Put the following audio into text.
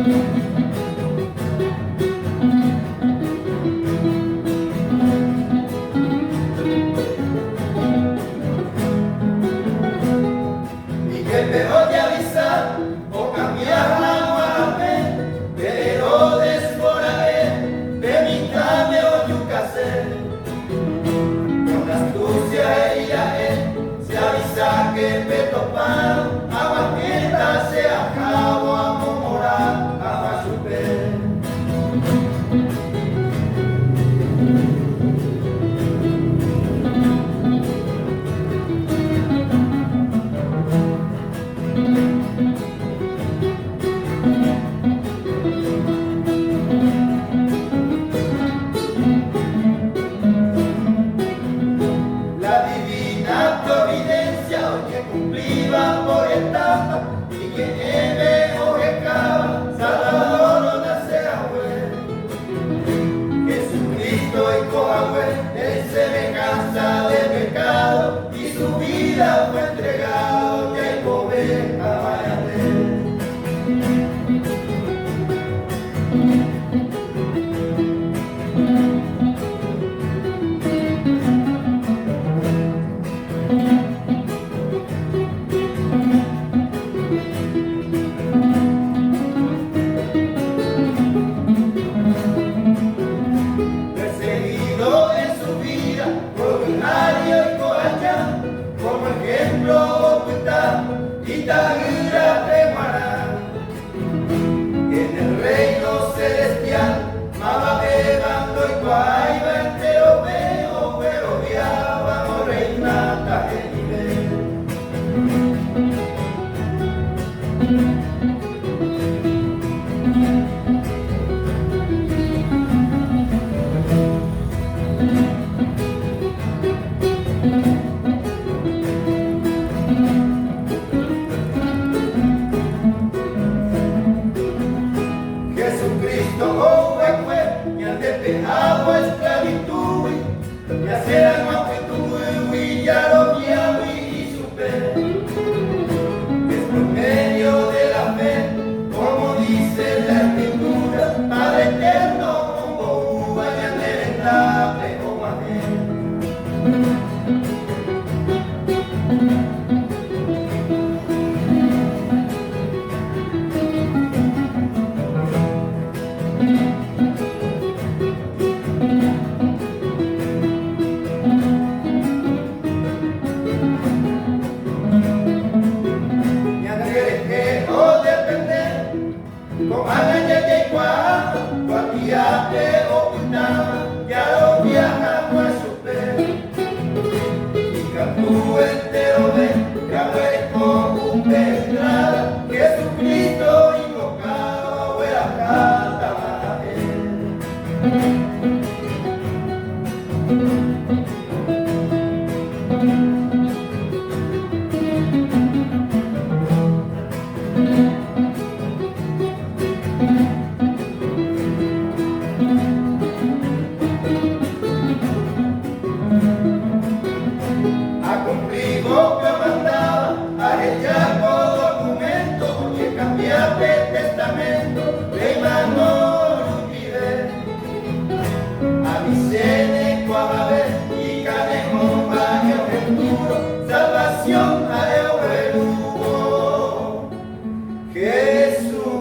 Y que peor de avisar o cambiar la nuevamente, de Herodes por haber, de mi came o yucasé. Con astucia ella se avisa que peto paro, aguaqueta se acabó a morar a chupé. La divina providencia hoy que cumplía por etapa y que nieve o que cava, Salvador no nace Jesucristo y Coahué, él se venganza del pecado y su vida fue entregado que hay oveja vaya a ver. Perseguido en su vida por Binario y Coayán, como ejemplo ocultado y Tagira Temarán. En el reino celestial, Mama bebando y Guayba entero veo, pero viábamos reinata en nivel. Jesucristo, oh huecue, y han despejado esclavitud, y hacer más que tu y ya lo y supe. Es por medio de la fe, como dice la escritura, Padre eterno, como uva y anerentable, oh amén. Con Ana y Juan, Guatiate ocultaba, ya lo viajamos a su fe. Y Cantú entero ve, que como un pedrada, Jesucristo invocado, fuera canta para él. A cumplir lo que mandaba, a ella con documento, que cambiaste el testamento, le mandó olvidé. A mi sene, Coahué, y Canejo, Baño, Ventura, salvación a Eugerugo, Jesús.